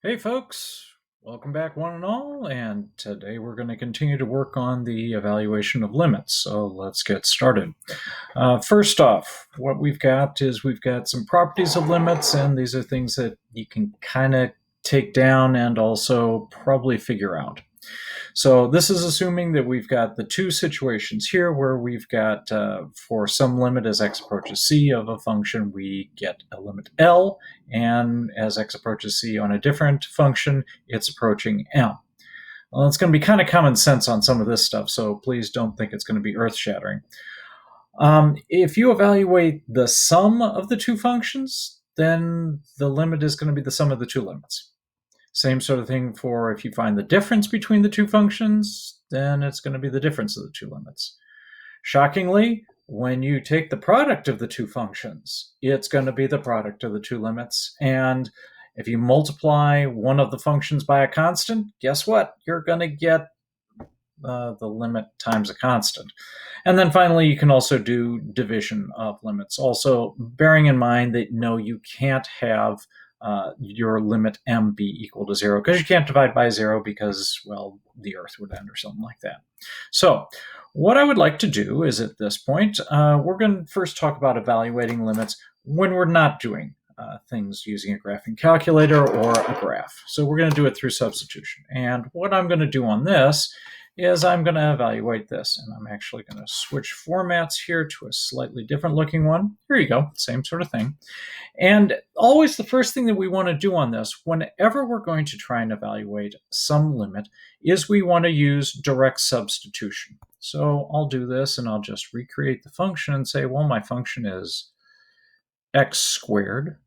Hey folks, welcome back one and all, and today we're going to continue to work on the evaluation of limits, so let's get started. First off, what we've got is we've got some properties of limits, and these are things that you can kind of take down and also probably figure out. So this is assuming that we've got the two situations here where we've got, for some limit as x approaches c of a function, we get a limit L, and as x approaches c on a different function, it's approaching M. Well, it's going to be kind of common sense on some of this stuff, so please don't think it's going to be earth-shattering. If you evaluate the sum of the two functions, then the limit is going to be the sum of the two limits. Same sort of thing for if you find the difference between the two functions, then it's going to be the difference of the two limits. Shockingly, when you take the product of the two functions, it's going to be the product of the two limits. And if you multiply one of the functions by a constant, guess what? You're going to get the limit times a constant. And then finally, you can also do division of limits. Also, bearing in mind that no, you can't have your limit m be equal to 0, because you can't divide by 0 because, well, the Earth would end or something like that. So what I would like to do is at this point, we're going to first talk about evaluating limits when we're not doing things using a graphing calculator or a graph. So we're going to do it through substitution. And what I'm going to do on this is I'm going to evaluate this. And I'm actually going to switch formats here to a slightly different looking one. Here you go, same sort of thing. And always the first thing that we want to do on this, whenever we're going to try and evaluate some limit, is we want to use direct substitution. So I'll do this and I'll just recreate the function and say, well, my function is x squared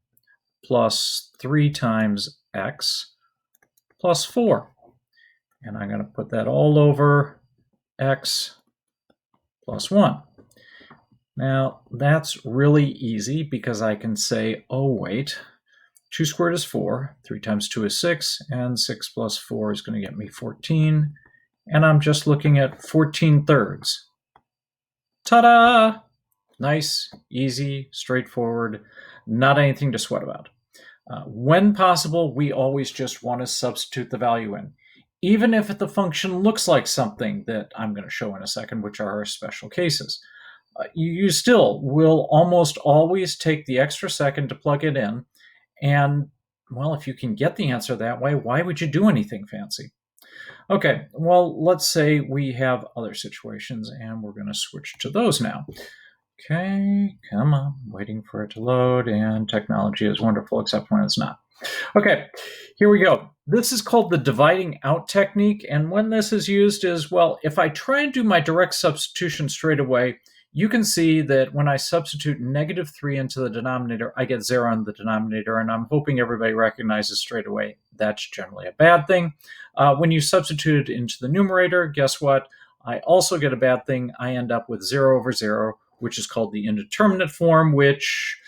plus 3 times x plus 4. And I'm going to put that all over x plus 1. Now, that's really easy because I can say, oh, wait, 2 squared is 4, 3 times 2 is 6, and 6 plus 4 is going to get me 14. And I'm just looking at 14 thirds. Ta-da! Nice, easy, straightforward, not anything to sweat about. When possible, we always just want to substitute the value in, even if the function looks like something that I'm going to show in a second, which are our special cases. You still will almost always take the extra second to plug it in. And, well, if you can get the answer that way, why would you do anything fancy? Okay, well, let's say we have other situations, and we're going to switch to those now. Okay, come on, waiting for it to load, and technology is wonderful except when it's not. Okay, here we go. This is called the dividing out technique, and when this is used is, well, if I try and do my direct substitution straight away, you can see that when I substitute -3 into the denominator, I get 0 in the denominator, and I'm hoping everybody recognizes straight away that's generally a bad thing. When you substitute it into the numerator, guess what? I also get a bad thing. I end up with 0 over 0, which is called the indeterminate form, which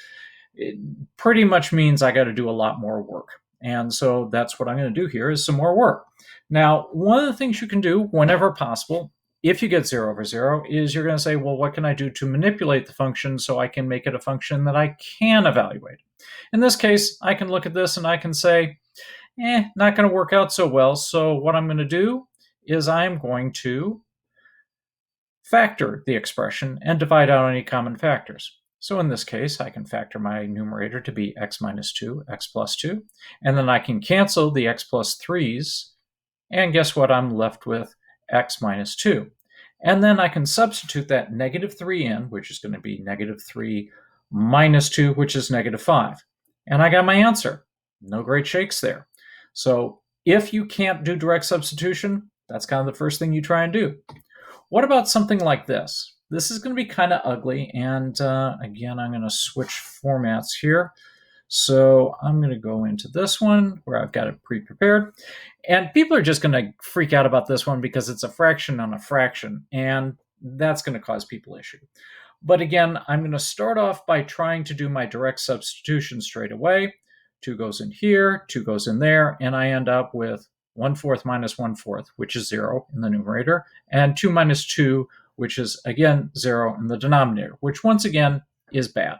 it pretty much means I got to do a lot more work. And so that's what I'm going to do here is some more work. Now, one of the things you can do whenever possible, if you get 0 over 0, is you're going to say, well, what can I do to manipulate the function so I can make it a function that I can evaluate? In this case, I can look at this and I can say, not going to work out so well. So what I'm going to do is I'm going to factor the expression and divide out any common factors. So in this case, I can factor my numerator to be x minus 2, x plus 2, and then I can cancel the x plus 3's, and guess what? I'm left with x minus 2. And then I can substitute that -3 in, which is going to be -3 minus 2, which is -5. And I got my answer. No great shakes there. So if you can't do direct substitution, that's kind of the first thing you try and do. What about something like this? This is going to be kind of ugly, and again, I'm going to switch formats here. So I'm going to go into this one where I've got it pre-prepared. And people are just going to freak out about this one because it's a fraction on a fraction, and that's going to cause people issue. But again, I'm going to start off by trying to do my direct substitution straight away. 2 goes in here, 2 goes in there, and I end up with 1/4 minus 1/4, which is 0 in the numerator, and 2 minus 2, which is, again, 0 in the denominator, which once again is bad.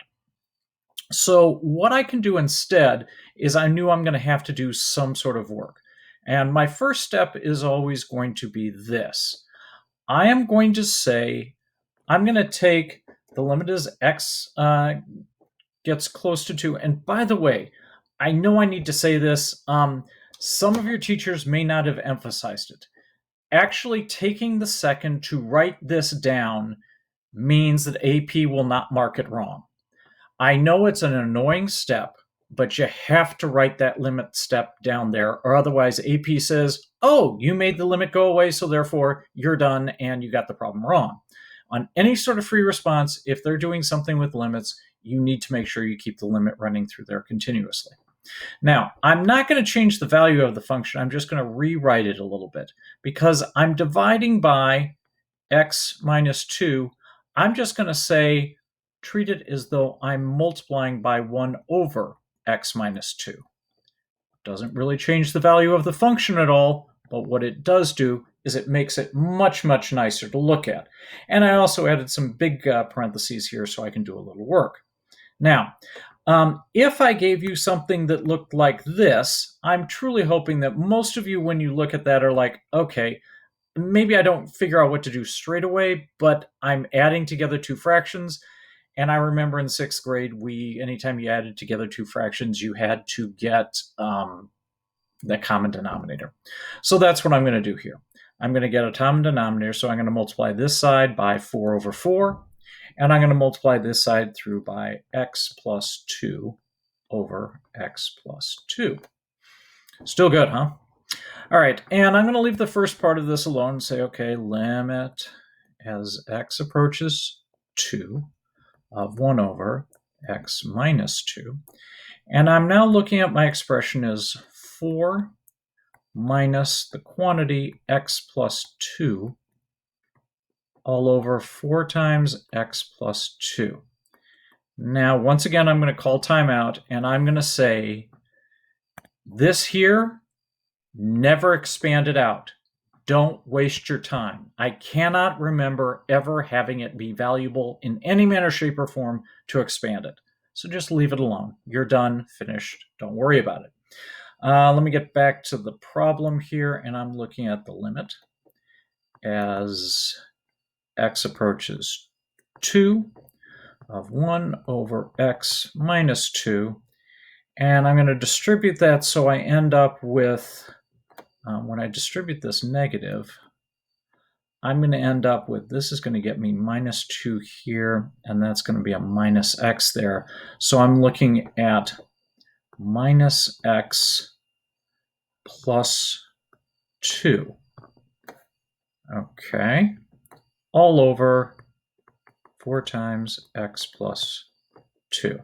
So what I can do instead is I knew I'm going to have to do some sort of work. And my first step is always going to be this. I am going to say, I'm going to take the limit as x gets close to 2. And by the way, I know I need to say this. Some of your teachers may not have emphasized it. Actually taking the second to write this down means that AP will not mark it wrong. I know it's an annoying step, but you have to write that limit step down there, or otherwise AP says, oh, you made the limit go away, so therefore you're done and you got the problem wrong. On any sort of free response, if they're doing something with limits, you need to make sure you keep the limit running through there continuously. Now, I'm not going to change the value of the function. I'm just going to rewrite it a little bit because I'm dividing by x minus 2. I'm just going to say, treat it as though I'm multiplying by 1 over x minus 2. Doesn't really change the value of the function at all, but what it does do is it makes it much, much nicer to look at. And I also added some big parentheses here so I can do a little work. Now, if I gave you something that looked like this, I'm truly hoping that most of you, when you look at that, are like, okay, maybe I don't figure out what to do straight away, but I'm adding together two fractions. And I remember in 6th grade, anytime you added together two fractions, you had to get the common denominator. So that's what I'm going to do here. I'm going to get a common denominator, so I'm going to multiply this side by 4 over 4, and I'm going to multiply this side through by x plus 2 over x plus 2. Still good, huh? All right, and I'm going to leave the first part of this alone and say, okay, limit as x approaches 2 of 1 over x minus 2. And I'm now looking at my expression as 4 minus the quantity x plus 2 all over 4 times x plus 2. Now, once again, I'm going to call timeout, and I'm going to say this here, never expand it out. Don't waste your time. I cannot remember ever having it be valuable in any manner, shape, or form to expand it. So just leave it alone. You're done, finished. Don't worry about it. Let me get back to the problem here, and I'm looking at the limit as x approaches 2 of 1 over x minus 2. And I'm going to distribute that so I end up with, when I distribute this negative, I'm going to end up with, this is going to get me minus 2 here, and that's going to be a minus x there. So I'm looking at minus x plus 2. Okay. All over 4 times x plus 2.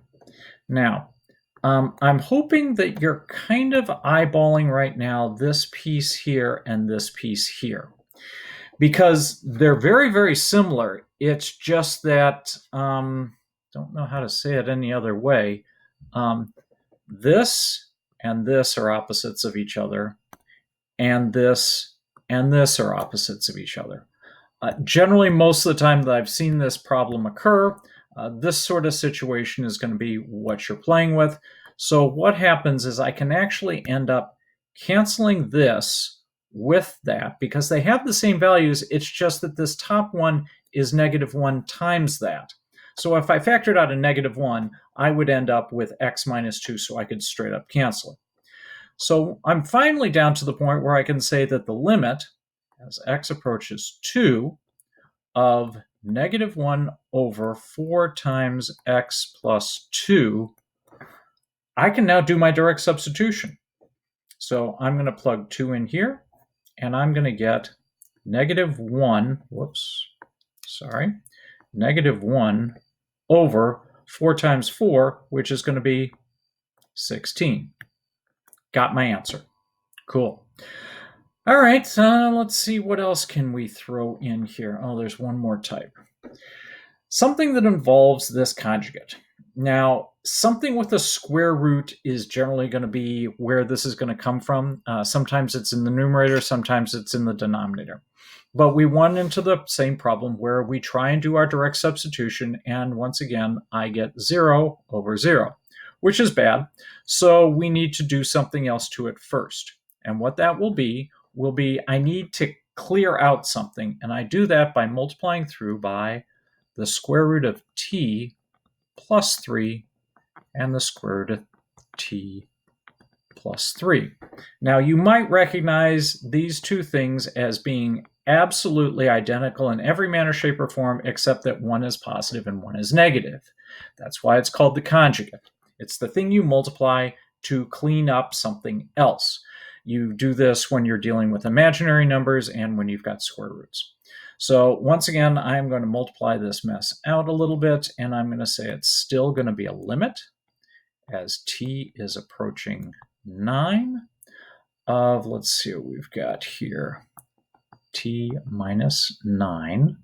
Now, I'm hoping that you're kind of eyeballing right now this piece here and this piece here, because they're very, very similar. It's just that, don't know how to say it any other way. This and this are opposites of each other, and this are opposites of each other. Generally, most of the time that I've seen this problem occur, this sort of situation is going to be what you're playing with. So what happens is I can actually end up canceling this with that because they have the same values. It's just that this top one is -1 times that. So if I factored out a -1, I would end up with x minus 2, so I could straight up cancel it. So I'm finally down to the point where I can say that the limit, as x approaches 2, of -1 over 4 times x plus 2, I can now do my direct substitution. So I'm going to plug 2 in here, and I'm going to get -1 over 4 times 4, which is going to be 16. Got my answer. Cool. All right, let's see, what else can we throw in here? Oh, there's one more type. Something that involves this conjugate. Now, something with a square root is generally going to be where this is going to come from. Sometimes it's in the numerator, sometimes it's in the denominator. But we run into the same problem where we try and do our direct substitution, and once again, I get 0 over 0, which is bad. So we need to do something else to it first. And what that will be I need to clear out something, and I do that by multiplying through by the square root of t plus 3 and the square root of t plus 3. Now, you might recognize these two things as being absolutely identical in every manner, shape, or form, except that one is positive and one is negative. That's why it's called the conjugate. It's the thing you multiply to clean up something else. You do this when you're dealing with imaginary numbers and when you've got square roots. So once again, I'm going to multiply this mess out a little bit, and I'm going to say it's still going to be a limit as t is approaching 9 of, let's see what we've got here, t minus 9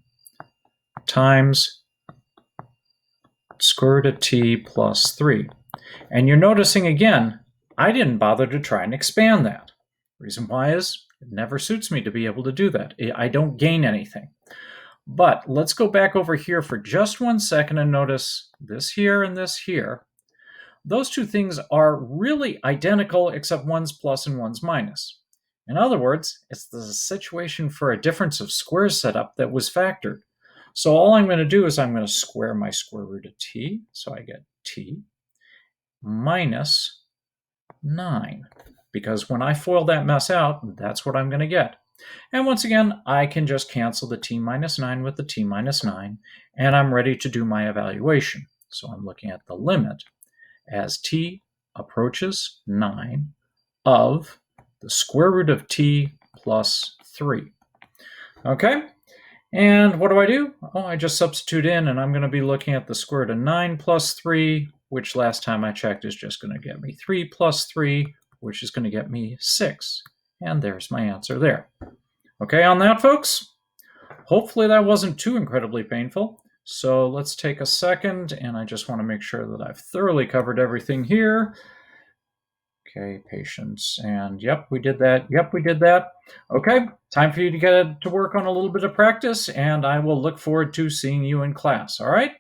times square root of t plus 3. And you're noticing again, I didn't bother to try and expand that. Reason why is it never suits me to be able to do that. I don't gain anything. But let's go back over here for just 1 second and notice this here and this here. Those two things are really identical, except one's plus and one's minus. In other words, it's the situation for a difference of squares setup that was factored. So all I'm going to do is I'm going to square my square root of t, so I get t minus 9. Because when I FOIL that mess out, that's what I'm going to get. And once again, I can just cancel the t minus 9 with the t minus 9, and I'm ready to do my evaluation. So I'm looking at the limit as t approaches 9 of the square root of t plus 3. Okay, and what do? Oh, I just substitute in, and I'm going to be looking at the square root of 9 plus 3, which last time I checked is just going to get me 3 plus 3, which is going to get me 6. And there's my answer there. Okay on that, folks? Hopefully that wasn't too incredibly painful. So let's take a second, and I just want to make sure that I've thoroughly covered everything here. Okay, patience, and yep, we did that. Yep, we did that. Okay, time for you to get to work on a little bit of practice, and I will look forward to seeing you in class, all right?